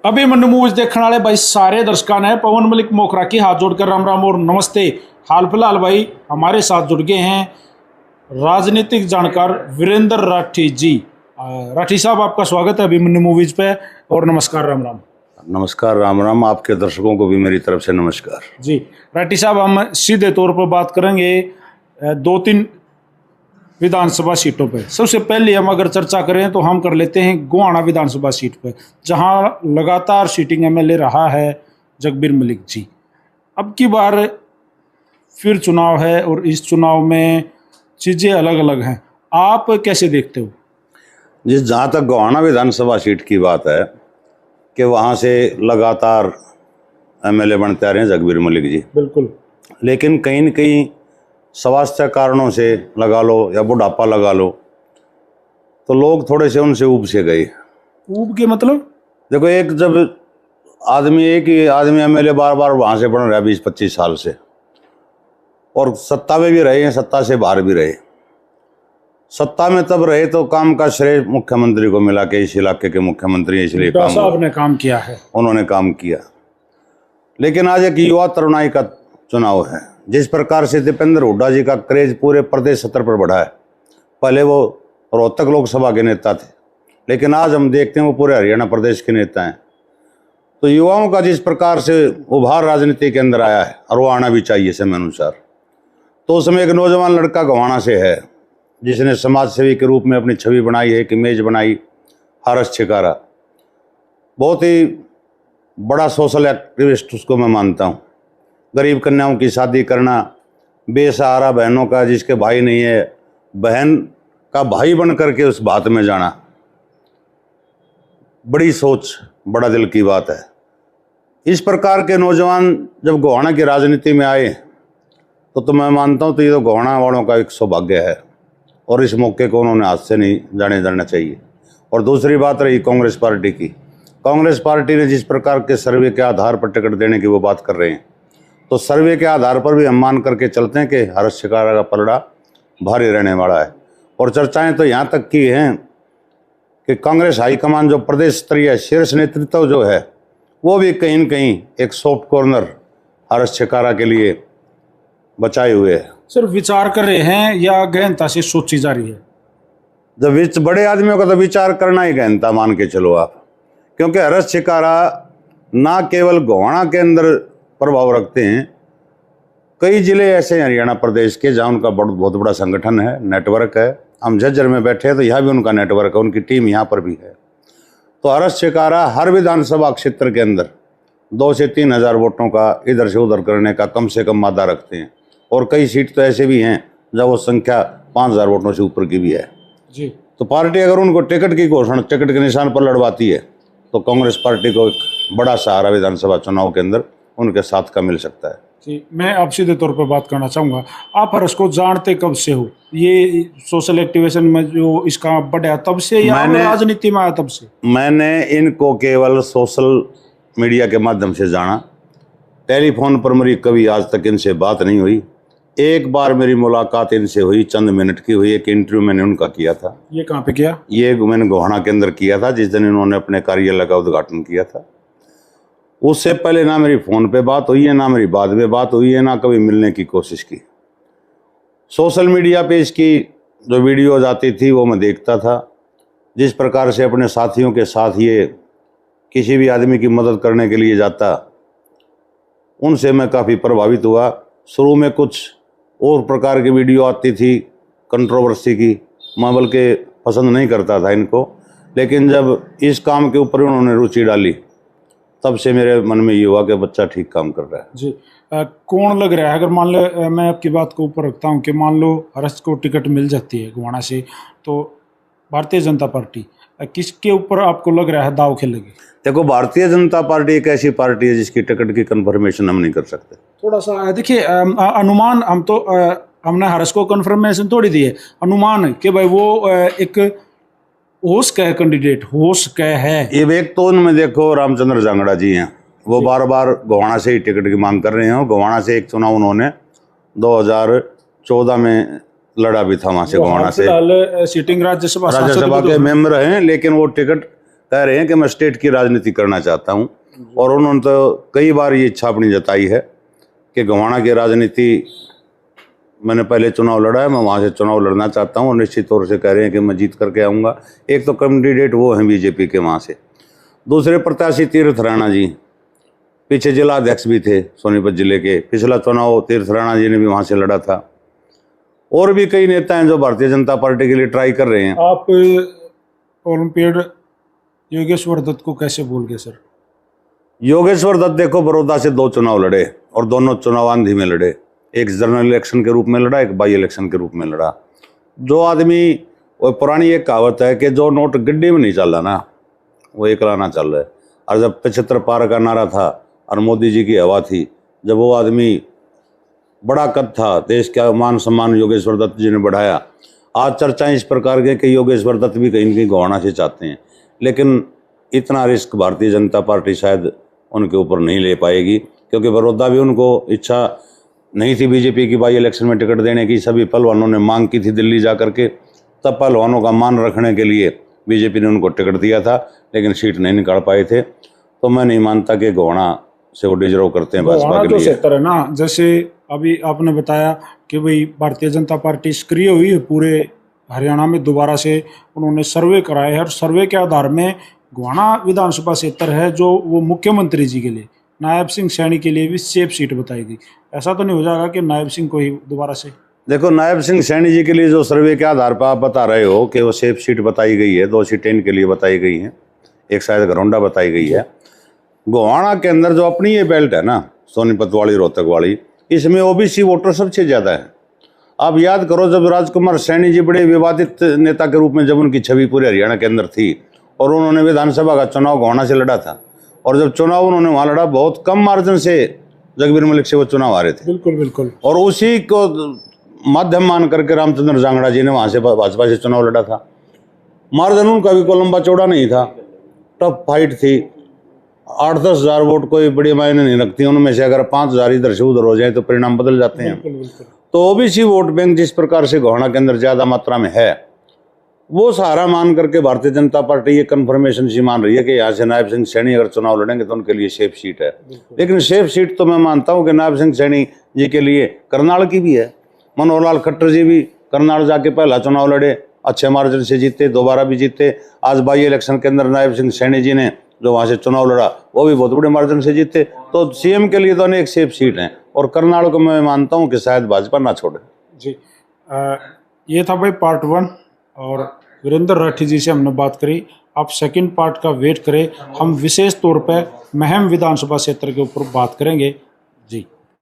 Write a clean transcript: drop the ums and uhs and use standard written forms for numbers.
अभी मनु मूवीज देखने वाले भाई सारे दर्शकों ने पवन मलिक मोखरा की हाथ जोड़कर राम राम और नमस्ते। हाल फिलहाल भाई हमारे साथ जुड़ गए हैं राजनीतिक जानकार वीरेंद्र राठी जी। राठी साहब, आपका स्वागत है अभिमन्यु मूवीज पे और नमस्कार, राम राम। नमस्कार, राम राम। आपके दर्शकों को भी मेरी तरफ से नमस्कार जी। राठी साहब, हम सीधे तौर पर बात करेंगे 2-3 विधानसभा सीटों पे। सबसे पहले हम अगर चर्चा करें तो हम कर लेते हैं गोहाना विधानसभा सीट पे, जहां लगातार सीटिंग एमएलए रहा है जगबीर मलिक जी। अब की बार फिर चुनाव है और इस चुनाव में चीज़ें अलग अलग हैं, आप कैसे देखते हो? जिस जहाँ तक गोहाना विधानसभा सीट की बात है कि वहाँ से लगातार एमएलए बनते आ रहे हैं जगबीर मलिक जी। बिल्कुल। लेकिन कहीं न कहीं स्वास्थ्य कारणों से लगा लो या बुढ़ापा लगा लो, तो लोग थोड़े से उनसे ऊब से गए। ऊब के मतलब? देखो, एक ही आदमी एमएलए बार बार वहाँ से बन रहा है 20-25 साल से, और सत्ता में भी रहे हैं, सत्ता से बाहर भी रहे। सत्ता में तब रहे तो काम का श्रेय मुख्यमंत्री को मिला के इस इलाके के मुख्यमंत्री, इसलिए साहब ने काम किया है, उन्होंने काम किया। लेकिन आज एक युवा तरुणाई का चुनाव है। जिस प्रकार से दीपेंद्र हुड्डा जी का क्रेज पूरे प्रदेश स्तर पर बढ़ा है, पहले वो रोहतक लोकसभा के नेता थे, लेकिन आज हम देखते हैं वो पूरे हरियाणा प्रदेश के नेता हैं। तो युवाओं का जिस प्रकार से उभार राजनीति के अंदर आया है, और वो आना भी चाहिए समय अनुसार। तो उसमें एक नौजवान लड़का गोहाना से है जिसने समाज सेवी के रूप में अपनी छवि बनाई है, एक इमेज बनाई, हर्ष छिकारा। बहुत ही बड़ा सोशल एक्टिविस्ट उसको मैं मानता हूँ। गरीब कन्याओं की शादी करना, बेसहारा बहनों का जिसके भाई नहीं है, बहन का भाई बन करके उस बात में जाना, बड़ी सोच, बड़ा दिल की बात है। इस प्रकार के नौजवान जब गोहाना की राजनीति में आए तो मैं मानता हूँ तो ये तो गोहाना वालों का एक सौभाग्य है, और इस मौके को उन्होंने हाथ से नहीं जाने देना चाहिए। और दूसरी बात रही कांग्रेस पार्टी की। कांग्रेस पार्टी ने जिस प्रकार के सर्वे के आधार पर टिकट देने की वो बात कर रहे हैं, तो सर्वे के आधार पर भी हम मान करके चलते हैं कि हर्ष छिकारा का पलड़ा भारी रहने वाला है। और चर्चाएं तो यहाँ तक की हैं कि कांग्रेस हाईकमान जो प्रदेश स्तरीय शीर्ष नेतृत्व जो है, वो भी कहीं न कहीं एक सॉफ्ट कॉर्नर हर्ष छिकारा के लिए बचाए हुए है। सर, विचार कर रहे हैं या गहनता से सोची जा रही है? जब बड़े आदमियों का तो विचार करना ही गहनता मान के चलो आप, क्योंकि हर्ष छिकारा ना केवल गोहाना के अंदर प्रभाव रखते हैं, कई जिले ऐसे हैं हरियाणा प्रदेश के जहाँ उनका बहुत बड़ा संगठन है, नेटवर्क है। हम झज्जर में बैठे हैं तो यहाँ भी उनका नेटवर्क है, उनकी टीम यहाँ पर भी है। तो हर्ष छिकारा हर विधानसभा क्षेत्र के अंदर 2 से 3 हज़ार वोटों का इधर से उधर करने का कम से कम वादा रखते हैं, और कई सीट तो ऐसे भी हैं जब वो संख्या 5,000 वोटों से ऊपर की भी है जी। तो पार्टी अगर उनको टिकट की घोषणा टिकट के निशान पर लड़वाती है तो कांग्रेस पार्टी को एक बड़ा सहारा विधानसभा चुनाव के अंदर उनके साथ का मिल सकता है। जी, मैं आप सीधे तौर पर बात करना चाहूँगा, आप हर्ष को जानते कब से हो? ये सोशल एक्टिवेशन में जो इसका बढ़ा तब से या राजनीति में आया तब से? मैंने इनको केवल सोशल मीडिया के माध्यम से जाना। टेलीफोन पर मेरी कभी आज तक इनसे बात नहीं हुई। एक बार मेरी मुलाकात इनसे हुई, चंद मिनट की हुई। एक इंटरव्यू मैंने उनका किया था। ये कहाँ पे किया? ये मैंने गोहाना के अंदर किया था, जिस दिन इन्होंने अपने कार्यालय का उद्घाटन किया था। उससे पहले ना मेरी फ़ोन पे बात हुई है, ना मेरी बाद में बात हुई है, ना कभी मिलने की कोशिश की। सोशल मीडिया पे इसकी जो वीडियोज आती थी वो मैं देखता था। जिस प्रकार से अपने साथियों के साथ ये किसी भी आदमी की मदद करने के लिए जाता, उनसे मैं काफ़ी प्रभावित हुआ। शुरू में कुछ और प्रकार की वीडियो आती थी कंट्रोवर्सी की, मैं बल्कि पसंद नहीं करता था इनको, लेकिन जब इस काम के ऊपर उन्होंने रुचि डाली तब से मेरे मन में ये हुआ कि बच्चा ठीक काम कर रहा है। जी। कौन लग रहा है, अगर मान लो मैं आपकी बात को ऊपर रखता हूँ कि मान लो हर्ष को टिकट मिल जाती है गोहाना से, तो भारतीय जनता पार्टी किसके ऊपर आपको लग रहा है दाव खेलेगी? देखो, भारतीय जनता पार्टी एक ऐसी पार्टी है जिसकी टिकट की कंफर्मेशन हम नहीं कर सकते। थोड़ा सा देखिए, अनुमान हम तो हमने हर्ष को कंफर्मेशन थोड़ी दी है, अनुमान कि भाई वो एक होश का कैंडिडेट, होश का है। ये एक तो उनमें देखो रामचंद्र जांगड़ा जी हैं, वो बार बार गोहाना से ही टिकट की मांग कर रहे हैं। गोहाना से एक चुनाव उन्होंने 2014 में लड़ा भी था, वहाँ से गोहाना से सीटिंग राज्यसभा के मेंबर हैं, लेकिन वो टिकट कह रहे हैं कि मैं स्टेट की राजनीति करना चाहता हूं, और उन्होंने तो कई बार ये इच्छा अपनी जताई है कि गोहाना की राजनीति, मैंने पहले चुनाव लड़ा है, मैं वहाँ से चुनाव लड़ना चाहता हूँ, और निश्चित तौर से कह रहे हैं कि मैं जीत करके आऊँगा। एक तो कैंडिडेट वो हैं बीजेपी के वहाँ से। दूसरे प्रत्याशी तीर्थ राणा जी, पीछे जिला अध्यक्ष भी थे सोनीपत जिले के, पिछला चुनाव तीर्थ राणा जी ने भी वहाँ से लड़ा था। और भी कई नेता हैं जो भारतीय जनता पार्टी के लिए ट्राई कर रहे हैं। आप ओलंपियड योगेश्वर दत्त को कैसे भूल गए सर? योगेश्वर दत्त देखो, बड़ौदा से 2 चुनाव लड़े और दोनों चुनाव आंधी में लड़े। एक जनरल इलेक्शन के रूप में लड़ा, एक बाई इलेक्शन के रूप में लड़ा। जो आदमी, वो पुरानी एक कहावत है कि जो नोट गड्ढे में नहीं चल रहा ना, वो एकला ना चल रहा है। और जब 75 पार का नारा था और मोदी जी की हवा थी, जब वो आदमी बड़ा कद था, देश का मान सम्मान योगेश्वर दत्त जी ने बढ़ाया। आज चर्चाएं इस प्रकार के कि योगेश्वर दत्त भी कहीं न कहीं गोहाना से चाहते हैं, लेकिन इतना रिस्क भारतीय जनता पार्टी शायद उनके ऊपर नहीं ले पाएगी, क्योंकि बड़ौदा भी उनको इच्छा नहीं थी बीजेपी की बाई इलेक्शन में टिकट देने की। सभी पहलवानों ने मांग की थी दिल्ली जा करके, तब पहलवानों का मान रखने के लिए बीजेपी ने उनको टिकट दिया था, लेकिन सीट नहीं निकाल पाए थे। तो मैं नहीं मानता कि गोहाना से वो डिजर्व करते हैं भाजपा के लिए। सेक्टर है ना, जैसे अभी आपने बताया कि भाई भारतीय जनता पार्टी सक्रिय हुई है पूरे हरियाणा में, दोबारा से उन्होंने सर्वे कराए है, और सर्वे के आधार में गोहाना विधानसभा क्षेत्र है जो वो मुख्यमंत्री जी के लिए, नायब सिंह सैनी के लिए भी सेफ सीट बताई गई। ऐसा तो नहीं हो जाएगा कि नायब सिंह को ही दोबारा से? देखो, नायब सिंह सैनी जी के लिए जो सर्वे के आधार पर आप बता रहे हो कि वो सेफ सीट बताई गई है, 2 सीटें इनके लिए बताई गई हैं, एक शायद घरौंडा बताई गई है। गोहाना के अंदर जो अपनी ये बेल्ट है ना, सोनीपत वाली, रोहतक वाली, इसमें ओबीसी वोटर सबसे ज़्यादा है। आप याद करो, जब राजकुमार सैनी जी बड़े विवादित नेता के रूप में, जब उनकी छवि पूरे हरियाणा के अंदर थी, और उन्होंने विधानसभा का चुनाव गोहाना से लड़ा था, और जब चुनाव उन्होंने वहाँ लड़ा, बहुत कम मार्जिन से जगबीर मलिक से वो चुनाव हारे थे। बिल्कुल बिल्कुल। और उसी को माध्यम मान करके रामचंद्र जांगड़ा जी ने वहाँ से भाजपा से चुनाव लड़ा था। मार्जिन उनका भी कोई लंबा चौड़ा नहीं था, टफ फाइट थी। 8-10 हज़ार वोट कोई बड़ी मायने नहीं रखती, उनमें से अगर 5 हज़ार इधर से उधर हो जाए तो परिणाम बदल जाते हैं। तो ओबीसी वोट बैंक जिस प्रकार से गोहाना के अंदर ज्यादा मात्रा में है, वो सहारा मान करके भारतीय जनता पार्टी ये कन्फर्मेशन सी मान रही है कि यहाँ से नायब सिंह सैनी अगर चुनाव लड़ेंगे तो उनके लिए सेफ सीट है। लेकिन सेफ सीट तो मैं मानता हूँ कि नायब सिंह सैनी जी के लिए करनाल की भी है। मनोहर लाल खट्टर जी भी करनाल जाके पहला चुनाव लड़े, अच्छे मार्जिन से जीते, दोबारा भी जीते। आज बाई इलेक्शन के अंदर नायब सिंह सैनी जी ने जो वहाँ से चुनाव लड़ा, वो भी बहुत बड़े मार्जिन से जीते। तो सीएम के लिए तो अनेक सेफ सीट हैं, और करनाल को मैं मानता हूँ कि शायद भाजपा ना छोड़े। जी, ये था भाई पार्ट 1, और वीरेंद्र राठी जी से हमने बात करी। आप सेकंड पार्ट का वेट करें, हम विशेष तौर पर महम विधानसभा क्षेत्र के ऊपर बात करेंगे। जी।